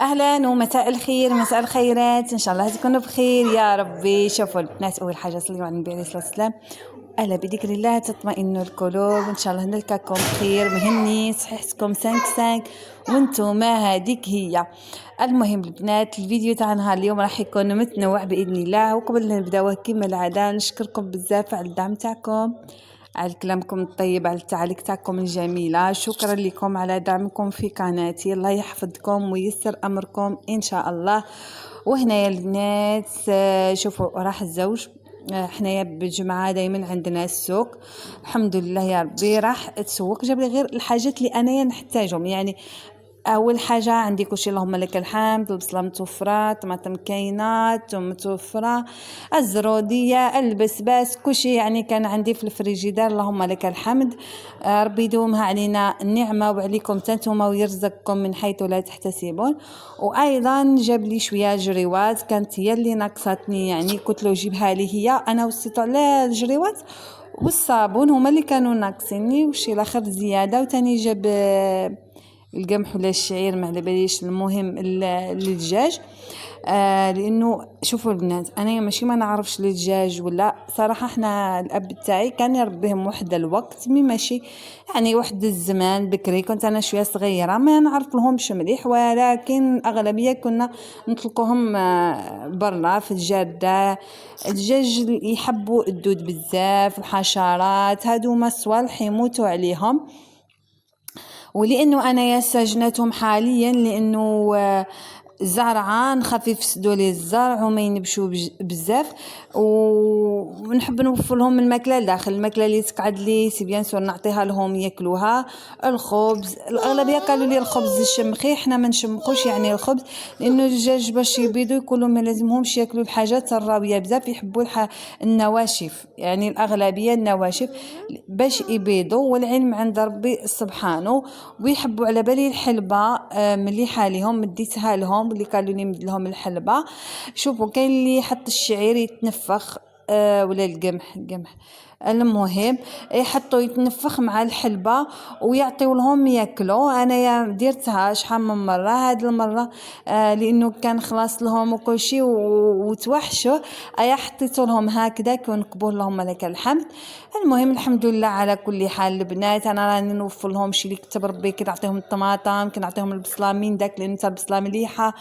اهلا ومساء الخير، مساء الخيرات، ان شاء الله تكونوا بخير يا ربي. شوفوا البنات، اول حاجه صليوا على النبي عليه الصلاه والسلام. الا بذكر الله تطمئن القلوب. ان شاء الله نلقاكم بخير، مهني صحتكم سانك وانتم هذيك هي. المهم البنات، الفيديو تاع نهار اليوم راح يكون متنوع باذن الله. وقبل نبداو كما العاده نشكركم بزاف على الدعم تاعكم، على كلامكم الطيب، على التعليق تاعكم الجميله. شكرا لكم على دعمكم في قناتي، الله يحفظكم وييسر امركم ان شاء الله. وهنا يا البنات شوفوا راح الزوج. حنايا بالجمعه دائما عندنا السوق، الحمد لله يا ربي. راح تسوق جاب لي غير الحاجات اللي انايا نحتاجهم. يعني اول حاجه عندي كلشي اللهم لك الحمد، البصله متوفره، طماطم كاينات، ثوم متوفره، الزروديه، البسباس، كلشي يعني كان عندي في الفريجيدار، اللهم لك الحمد. ربي يدومها علينا النعمه وعليكم تنتوما ويرزقكم من حيث لا تحتسبون. وايضا جاب لي شويه جريوات، كانت هي اللي ناقصتني، يعني قلت له جيبها لي هي، انا وصيت على الجريوات والصابون هما اللي كانوا ناقصيني، وشي الاخر زياده. وتاني جاب القمح ولا الشعير ما على باليش، المهم الدجاج. لانه شوفوا البنات، انا ماشي ما نعرفش الدجاج ولا صراحه. احنا الاب تاعي كان يربيهم واحد الوقت، مي ماشي يعني واحد الزمان بكري، كنت انا شويه صغيره ما نعرف لهمش مليح، ولكن الاغلبيه كنا نطلقوهم برا في الجاده. الدجاج يحبوا الدود بزاف، الحشرات هادو ما صوالح يموتوا عليهم. ولانه انا يا ساجنتهم حاليا، لانه زرعان نخاف يفسدوا لي الزرع وما ينبشوا بزاف، ونحب نوفر لهم الماكله لداخل. الماكله اللي تقعد لي سي بيان سور نعطيها لهم ياكلوها. الخبز الاغلبيه قالوا لي الخبز الشمخي، حنا ما نشمخوش يعني الخبز، لانه الدجاج باش يبيضوا يقولوا ما لازمهمش ياكلوا الحاجات الراويه بزاف، يحبوا النواشف، يعني الاغلبيه النواشف باش يبيضوا. والعلم عند ربي سبحانه. ويحبوا على بالي الحلبه مليحه ليهم، مديتها لهم اللي قالوا لي مد لهم الحلبه. شوفوا كاين اللي يحط الشعير يتنفخ ولا القمح المهم يحطوا يتنفخ مع الحلبه ويعطيو لهم ياكلوا. انا يا درتها شحال من مره، هاد المره لانه كان خلاص لهم وكل شيء وتوحشوا، ايا حطيت لهم هكذا ونقبل لهم لك الحمد. المهم الحمد لله على كل حال البنات. انا راني نوفر لهم شي اللي كتب ربي، كنعطيهم الطماطم، كنعطيهم البصله من داك لان تاع البصله مليحه،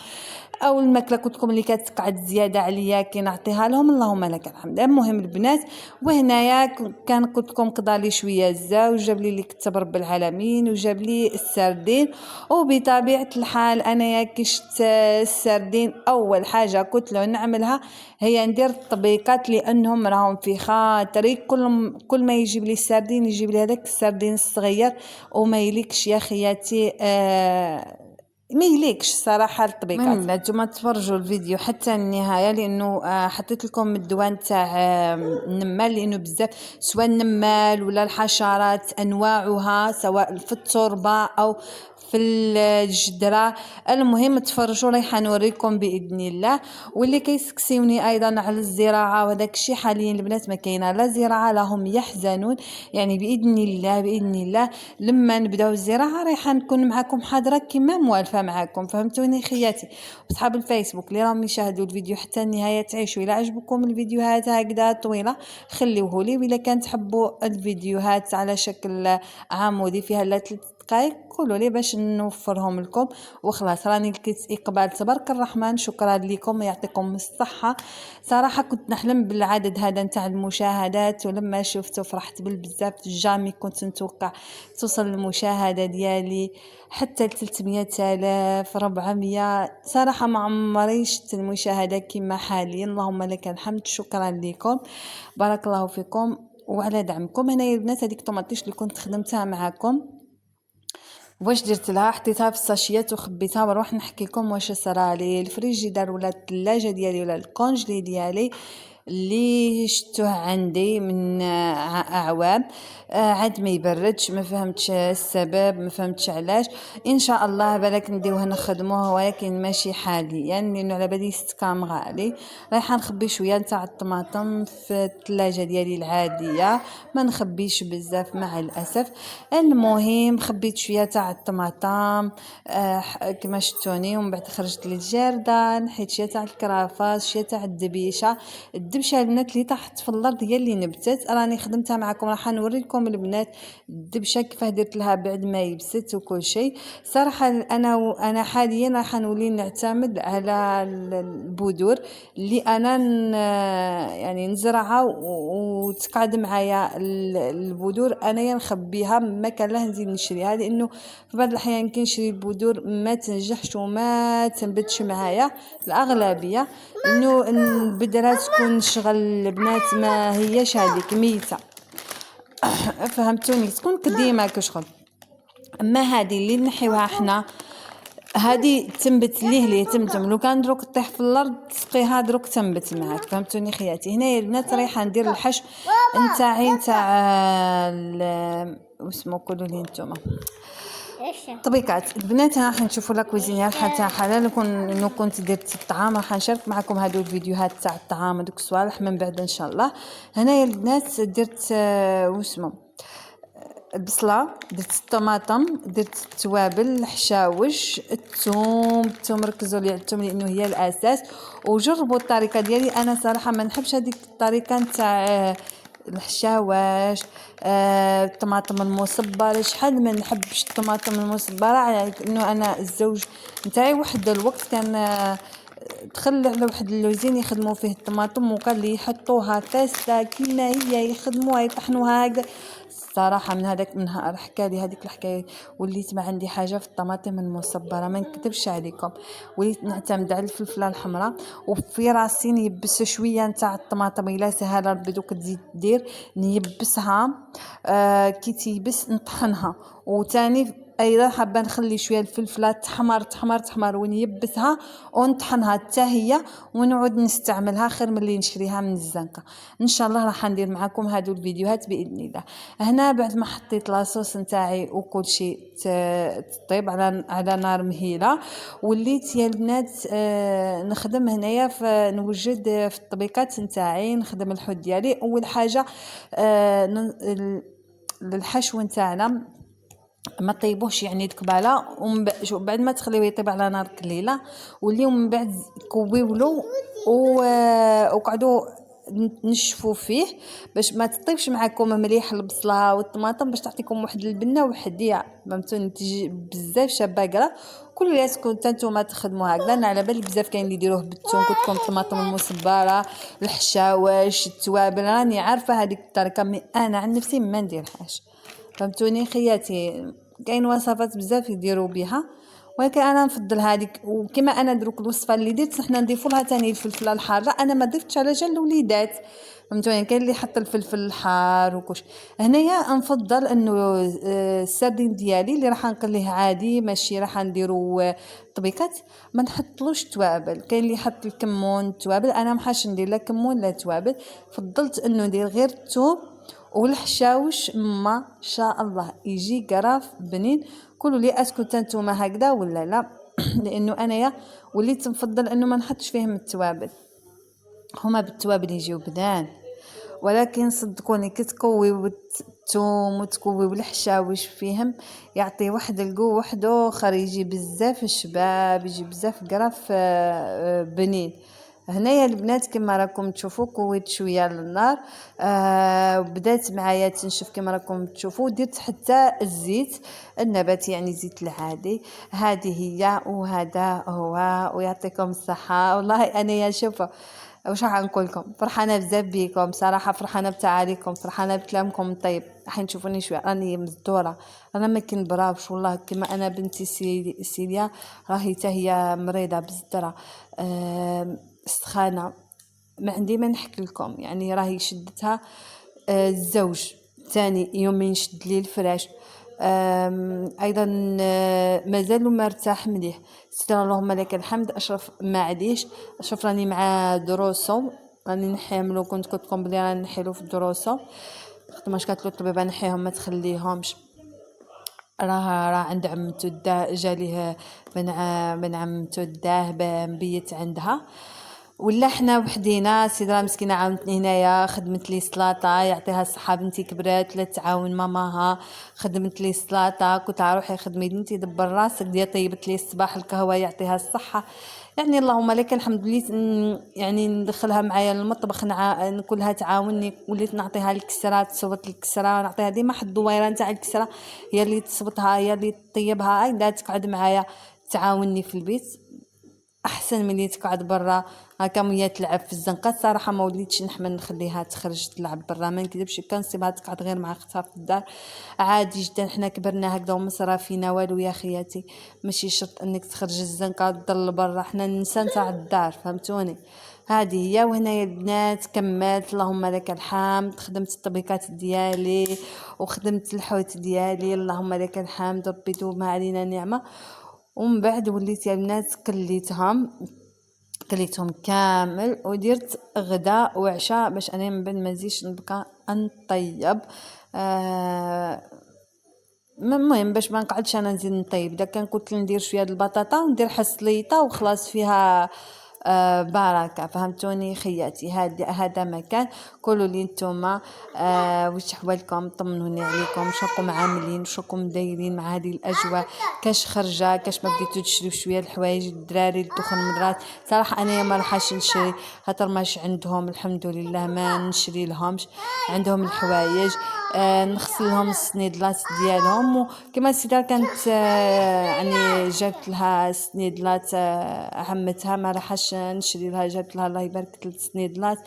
او الماكله قلت لكم اللي كتقعد زياده عليا كنعطيها لهم، اللهم لك الحمد. المهم البنات، وهنايا كان قلت لكم قضى لي شويه الزاوج، جاب لي اللي كتب رب العالمين، وجاب لي السردين. وبطبيعه الحال انايا كشت السردين، اول حاجه قلت له نعملها هي ندير الطبيقات، لانهم راهم في خاطري. كل ما يجيب لي السردين يجيب لي هذاك السردين الصغير، وما يليكش يا خياتي ما يليكش صراحه الطبيقات. من نتوما تفرجوا الفيديو حتى النهايه، لانه حطيت لكم الدوان تاع النمال، لانه بزاف سواء النمال ولا الحشرات انواعها، سواء في التربه او في الجدره. المهم تفرجوا، رايحه نوريكم باذن الله. واللي كيسكسيوني ايضا على الزراعه وهذاك الشيء، حاليا البنات ما كاينه لا زراعه، لهم يحزنون. يعني باذن الله باذن الله لما نبداو الزراعه رايحه نكون معكم حاضره كما موالفه معكم، فهمتوني خياتي. اصحاب الفيسبوك اللي راهم يشاهدوا الفيديو حتى النهايه تعيشوا. الى عجبكم الفيديوهات هكذا طويله خليوه لي، ولا كان تحبوا الفيديوهات على شكل عمودي فيها لا 3 دقائق قولوا لي باش نوفرهم لكم. وخلاص راني لقيت اقبال تبارك الرحمن. شكرا لكم، يعطيكم الصحه. صراحه كنت نحلم بالعدد هذا نتاع المشاهدات، ولما شفته فرحت بزاف. جامي كنت نتوقع توصل المشاهده ديالي حتى 300,000 400. صراحه ما عمري شفت المشاهده كما حاليا، اللهم لك الحمد. شكرا لكم، بارك الله فيكم وعلى دعمكم. هنا يا البنات هذيك الطوماطيش اللي كنت خدمتها معكم، واش درت لها؟ حطيتها في الساشيات وخبيتها. ونروح نحكي لكم واش صرالي الفريجيدار ولا الثلاجه ديالي ولا الكونجلي ديالي. اللي شفتوه عندي من اعوام، عاد ما يبردش، ما فهمتش السبب، ما فهمتش علاش. ان شاء الله بالك نديوه نخدموه، ولكن ماشي حاليا يعني لانه على بالي 6 كام غالي. رايحه نخبي شويه نتاع الطماطم في الثلاجه ديالي العاديه، ما نخبيش بزاف مع الاسف. المهم خبيت شويه تاع الطماطم كما شفتوني، ومن بعد خرجت للجردان، حيت شويه تاع الكرافات، شويه تاع الدبشه البنات اللي طاحت في الارض هي اللي نبتت، راني خدمتها معكم، راح نوريكم البنات الدبشه كيفاه درت لها بعد ما يبست وكل شيء. صراحه انا حاليا راح نولي نعتمد على البذور اللي انا يعني نزرعها وتقعد معايا البذور انايا نخبيها، ما كان له نزيد نشريها، لانه في بعض الاحيان كنشري البذور ما تنجحش وما تنبتش معايا الاغلبيه، انه البذره تكون شغل البنات ما هيش هذيك ميته فهمتوني، تكون قديمه كشغل. اما هذه اللي نحيوها احنا هذه تنبت ليه تمتم، لو كان دروك طيح في الارض تسقيها دروك تنبت معاك، فهمتوني خياتي. هنايا البنات رايحه ندير الحشو نتاعي نتاع واسمو قولوا لي نتوما طبيقات البنات. راح نشوفوا لا كويزينيال حتى حلال كنت درت الطعام، راح نشارك معكم هادو الفيديوهات تاع الطعام دوك الصوالح من بعد ان شاء الله. هنايا البنات درت واسمو البصله، درت الطماطم، درت التوابل، الحشاوش، الثوم ركزوا لي على الثوم لانه هي الاساس، وجربوا الطريقه ديالي. انا صراحه ما نحبش هذيك الطريقه نتاع الحشاوش الطماطم المصبره، شحال ما نحبش الطماطم المصبره، على انه انا الزوج نتاعي واحد الوقت كان دخل على واحد اللوزين يخدموا فيه الطماطم، وقال لي يحطوها كاسه كيما هي، يخدموها يطحنوها هكذا. الصراحه من هذاك النهار حكى لي هذيك الحكايه، وليت ما عندي حاجه في الطماطم المصبره، ما نكذبش عليكم، وليت نعتمد على الفلفله الحمراء. وفي راسي نيبس شويه نتاع الطماطم، الا سهل ربي دوك تزيد دير نيبسها كي تيبس نطحنها، وتاني ايضا حابه نخلي شويه الفلفله تحمر ونيبسها ونطحنها حتى هي، ونعود نستعملها خير من اللي نشريها من الزنقه. ان شاء الله راح ندير معكم هادو الفيديوهات باذن الله. هنا بعد ما حطيت لاصوص نتاعي وكل شيء تطيب على نار مهيله، وليت يا البنات نخدم هنايا نوجد في الطبيقات نتاعي، نخدم الحوت ديالي. اول حاجه للحشو نتاعنا ما طيبوش يعني دكباله، وبعد ما تخليوه يطيب على نار قليله واللي من بعد كويولو وقعدوا نشفوا فيه باش ما تطيبش معكم مليح البصله والطماطم، باش تعطيكم واحد البنه وحديه، فهمتوني، تجي بزاف شابه. كل اللي كنتو نتوما تخدموا هكذا. انا على بالي بزاف كاين اللي يديروه بالثوم، كتكون الطماطم المصبره، الحشاوش، التوابل، راني عارفه هذيك الطريقه، مي انا عن نفسي ما نديرهاش، فهمتوني خياتي. كاين وصفات بزاف يديروا بها، ولكن انا نفضل هذيك. وكما انا دروك الوصفه اللي درت حنا نضيفوا لها ثاني الفلفله الحاره، انا ما ضفتش على جال الوليدات، فهمتوني. كاين اللي يحط الفلفل الحار وكلش. هنايا نفضل انه السردين ديالي اللي راح نقليه عادي، ماشي راح نديرو طبيقات، ما نحطلوش توابل. كاين اللي يحط الكمون التوابل، انا ما حاش ندير لا كمون لا توابل، فضلت انه ندير غير الثوم والحشاوش. ما شاء الله يجي قراف بنين. قولوا لي اسكو نتوما هكذا ولا لا؟ لانه انايا وليت نفضل انه ما نحطش فيهم التوابل، هما بالتوابل يجيو بنان، ولكن صدقوني كتكويو الثوم وتكويو الحشاوش فيهم يعطي واحد القوه واحد اخر، يجي بزاف الشباب، يجي بزاف قرف بنين. هنايا البنات كما راكم تشوفوا كويت شويه للنار، بدات معايا تنشف كما راكم تشوفوا. درت حتى الزيت النباتي يعني الزيت العادي. هذه هي وهذا هو، ويعطيكم الصحه. والله انا يا شوفوا واش راح نقول لكم، فرحانه بزاف بيكم صراحه، فرحانه بتعاليكم، فرحانه بكلامكم طيب. راح تشوفوني شويه راني مزدوره، انا ما كنبراوش والله، كما انا بنتي سيليا راهي حتى هي مريضه بالزدره سخانه، ما عندي ما نحكي لكم يعني. راهي شدتها الزوج ثاني يومين شد لي الفراش، ايضا مازال مرتاح مليح، ستر اللهم لك الحمد. اشرف ما عاديش، اشرف راني مع دروسو راني نحيهم كنت قلت لكم بلي راني نحيلو في الدروسه. خدماش قالت له الطبيبه نحيهم ما تخليهمش، راه عند عمتو داه جاليه بن عمتو داه مبيت عندها، ولا حنا وحدينا. سيدرا مسكينه عاونتني هنايا، خدمت لي سلاطه يعطيها الصحه، بنتي كبرات ولا تعاون ماماها، خدمت لي سلاطه قلت لها روحي خدمي بنتي دبر راسك ديال، طيبت لي الصباح القهوه يعطيها الصحه. يعني اللهم لك الحمد لله، يعني ندخلها معايا للمطبخ نقولها تعاوني، وليت نعطيها الكسره تصوت الكسره، نعطيها ديما واحد الدويره نتاع الكسره هي اللي تصبطها هي اللي تطيبها، لا تقعد معايا تعاوني في البيت احسن من اللي تقعد برا هكا وهي تلعب في الزنقه. صراحه ما وليتش نحمل نخليها تخرج تلعب برا، ما نكذبش كنصيبها تقعد غير مع اختها في الدار عادي جدا. حنا كبرنا هكذا ومصرا فينا والو يا خياتي، ماشي شرط انك تخرج الزنقه تضل برا، حنا النساء تاع الدار فهمتوني. هذه هي. وهنايا البنات كملت اللهم لك الحمد، خدمت الطبيقات ديالي وخدمت الحوت ديالي اللهم لك الحمد، ربي دوم علينا نعمه. ومن بعد وليت يا البنات كليتهم كامل ودرت غداء وعشاء باش انا من بعد ما نزيدش نبقى نطيب. المهم باش ما نقعدش انا نزيد نطيب، اذا كان قلت ندير شويه البطاطا وندير حصليطه وخلاص فيها بركه فهمتوني خياتي. هذا مكان قولوا لي نتوما واش حوالكم، طمنوني عليكم، شراكم عاملين، شراكم دايرين مع هذه الاجواء، كاش خرجه كاش ما بديتو تشريو شويه الحوايج الدراري الدخن المدرات. صراحه انا ما راحش نشري خاطر ماش عندهم الحمد لله، ما نشري لهمش عندهم الحوايج، نغسل لهم السنيدلات ديالهم. وكما السيده كانت يعني جابت لها سنيدلات عمتها ما راحش نشري لها، جابت لها الله يبارك 3 سنيدلات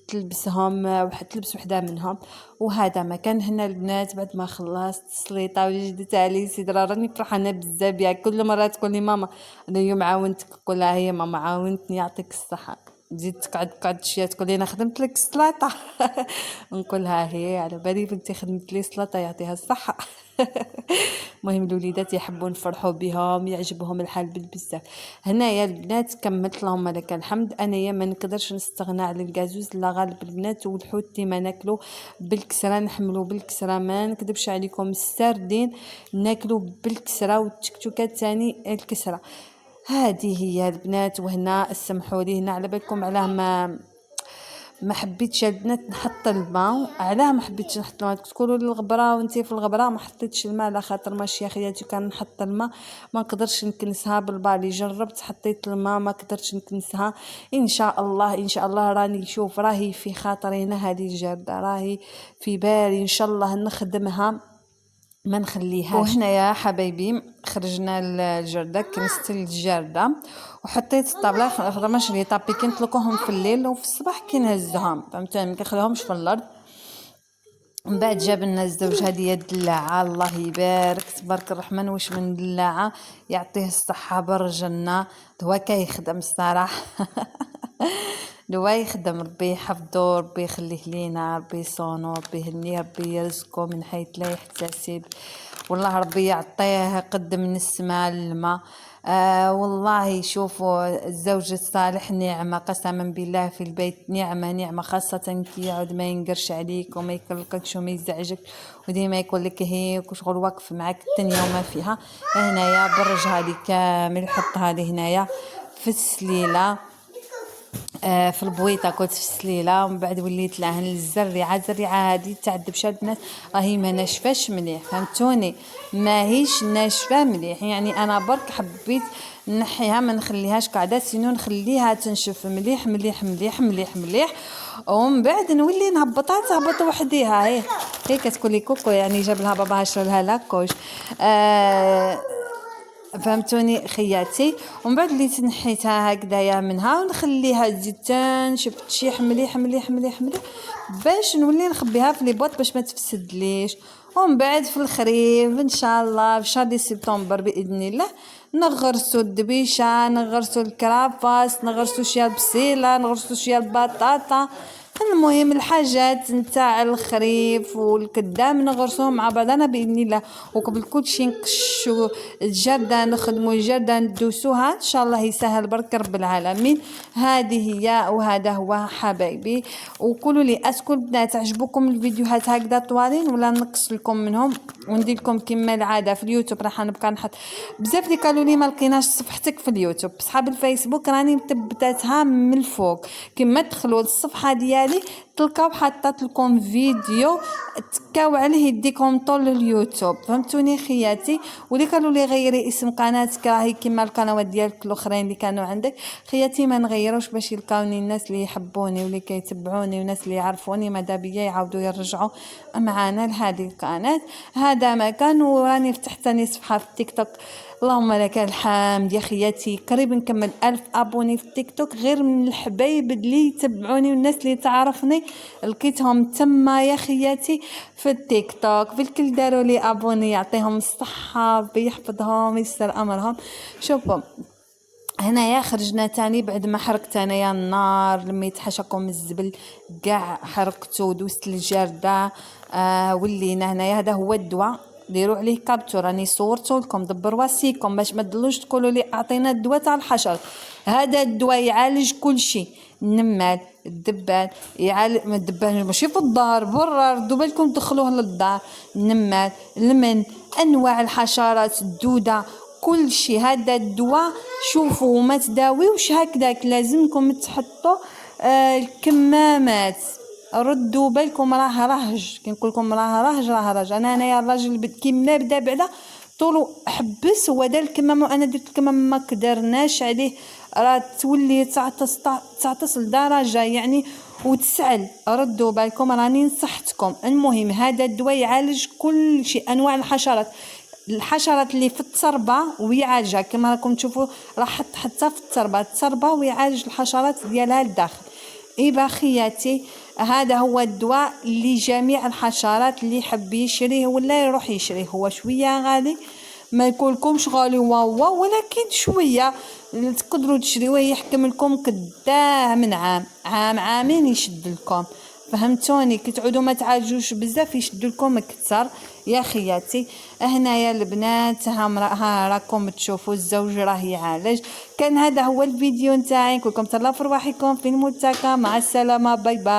تلبسهم تلبس وحده منهم. وهذا ما كان هنا البنات بعد ما خلصت السليطه وجدت علي سيدرا راني فرحانه بزاف بها. كل مره تقول لي ماما انا اليوم عاونتك، نقول لها هي ماما عاونتني يعطيك الصحه، تزيد تقعد شويه تقول لي انا خدمت لك السلطه نقول لها هي على بالي بنتي خدمت لي السلطه يعطيها الصحه المهم الوليدات يحبون نفرحوا بهم يعجبهم الحال بزاف. هنايا البنات كملت اللهم لك الحمد. انايا ما نقدرش نستغنى على الكازوز، لا غالب البنات والحوت ما ناكلو بالكسره نحملو بالكسره، ما نكذبش عليكم السردين ناكلو بالكسره والتكتوكات ثاني الكسره. هذه هي البنات. وهنا سمحوا لي هنا على بالكم علاه ما حبيتش البنات نحط الماء، علاه ما حبيتش نحط الماء تقولوا لي الغبره وانتي في الغبره ما حطيتش الماء، على خاطر ماشي يا خياتي كان نحط الماء ما نقدرش نكنسها بالبالي، جربت حطيت الماء ما قدرتش نكنسها. ان شاء الله راني نشوف راهي في خاطري هنا هذه الجرده راهي في بالي ان شاء الله نخدمها ما نخليهاش. وهنا يا حبايبي خرجنا الجرده كنست الجرده وحطيت الطابله خاطر ما شري طابي كنطلقوهم في الليل وفي الصباح كنهزهم فهمتوني ما كنخليهمش في الارض. من بعد جاب لنا الزوج هذه الدلاعه الله يبارك تبارك الرحمن واش من دلاعه يعطيه الصحه برجلنا هو كيخدم الصراحه دوا يخدم ربي يحفظو ربي يخليه لينا ربي يصونو ربي يهنيه ربي يرزقو من حيث لا يحتسب والله ربي يعطيه قد من السماء للماء. والله شوفوا الزوج الصالح نعمة قسما بالله في البيت نعمة خاصة كي يعود ما ينقرش عليك وما يكلكش وما يزعجك وديما يقول لك هيك وشغل واقف معك الدنيا وما فيها. هنايا برج هذه كامل حطها لي هنايا في السليله في البويطه كنت في السليله. ومن بعد وليت لها الزريعه هذه تاع الدبشه البنات راهي ما ناشفاش مليح فهمتوني ماهيش ناشفه مليح، يعني انا برك حبيت نحيها ما نخليهاش قاعده سينو نخليها تنشف مليح مليح مليح مليح مليح. ومن بعد نولي نهبطها تهبط وحديها هي كتقولي كوكو يعني جاب لها باباها شرى لها لاكوش فهمتوني خياتي. ومن بعد اللي تنحيتها هكذايا منها ونخليها تزيد تنشف تشيح مليح مليح مليح مليح باش نولي نخبيها في لي بوط باش ما تفسدليش. ومن بعد في الخريف ان شاء الله في شهر سبتمبر باذن الله نغرسوا الدبيشه نغرسوا الكرافاس نغرسوا شويه البسيله نغرسوا شويه البطاطا المهم الحاجات نتاع الخريف والكدام نغرسوهم مع بعضنا باذن الله، وقبل كل شيء نقشوا الجردة، نخدموا الجردة ندوسوها ان شاء الله يسهل برك رب العالمين. هذه هي وهذا هو حبايبي. وقولوا لي اسكو البنات عجبوكم الفيديوهات هكذا طوالين ولا نقص لكم منهم وندير لكم كما العاده في اليوتيوب. راح نبقى نحط بزاف اللي قالوا لي ما لقيناش صفحتك في اليوتيوب. صحاب الفيسبوك راني مثبتاتها من الفوق، كما تدخلوا للصفحه ديالي تلقاو حطات لكم فيديو تكاو عليه يديكم طول اليوتيوب، فهمتوني خياتي. واللي قالوا لي غيري اسم قناتك راهي كما القنوات ديالك الاخرين اللي كانوا عندك خياتي، ما نغيروش باش يلقاوني الناس اللي يحبوني واللي كيتبعوني والناس اللي يعرفوني ماذا بيا يعاودوا يرجعوا معانا لهذه القناه. هذا مكان. وراني فتحت ثاني صفحه في التيك توك، اللهم لك الحمد يا خياتي، قريب نكمل 1000 ابوني في التيك توك، غير من الحبايب اللي يتبعوني والناس اللي تعرفني لقيتهم تما يا خياتي في التيك توك. بالكل داروا لي ابوني، يعطيهم الصحه بيحفظهم يسر امرهم. شوفوا هنايا خرجنا تاني بعد ما حرقت انايا النار، لميت حاشاكم الزبل كاع حرقته ودوست الجرده. ولينا هنايا هذا هو الدواء، ديروا عليه كابتور، راني صورته لكم دبروا سيكم باش ما تدلوش تقولوا لي اعطينا الدواء تاع الحشر. هذا الدواء يعالج كل شيء، النمال، الدبان، يعالج الدبان ماشي في الدار برا، ردوا بالكم دخلوه للدار. النمال، المن، انواع الحشرات، الدوده، كل شيء. هذا الدواء شوفوا ما تداويوش هكذاك، لازمكم تحطوا الكمامات. ردوا بالكم راه رهج، كي نقول لكم راه رهج. انايا الراجل كيما بدا بعدا طولو حبس هو دار الكمامه وانا درت الكمامه ما قدرناش عليه، راه تولي تعطس لدرجه يعني وتسعل. ردوا بالكم راني نصحتكم. المهم هذا الدواء يعالج كل شيء، انواع الحشرات اللي في التربه ويعالجها كما راكم تشوفوا، راه حتى في التربه ويعالج الحشرات ديالها لداخل. ايبا خياتي هذا هو الدواء لجميع الحشرات، اللي يحب يشريه ولا يروح يشريه. هو شويه غالي، ما يقولكمش غالي واو ولكن شويه تقدروا تشريوه، يحكم لكم قداه من عامين يشد لكم، فهمتوني. كي تعودوا ما تعالجوش بزاف يشد لكم اكثر يا خياتي. هنايا البنات ها راكم تشوفوا الزوج راه يعالج. كان هذا هو الفيديو نتاعي، نقولكم تهلاو في رواحكم في الملتقى، مع السلامه، باي باي.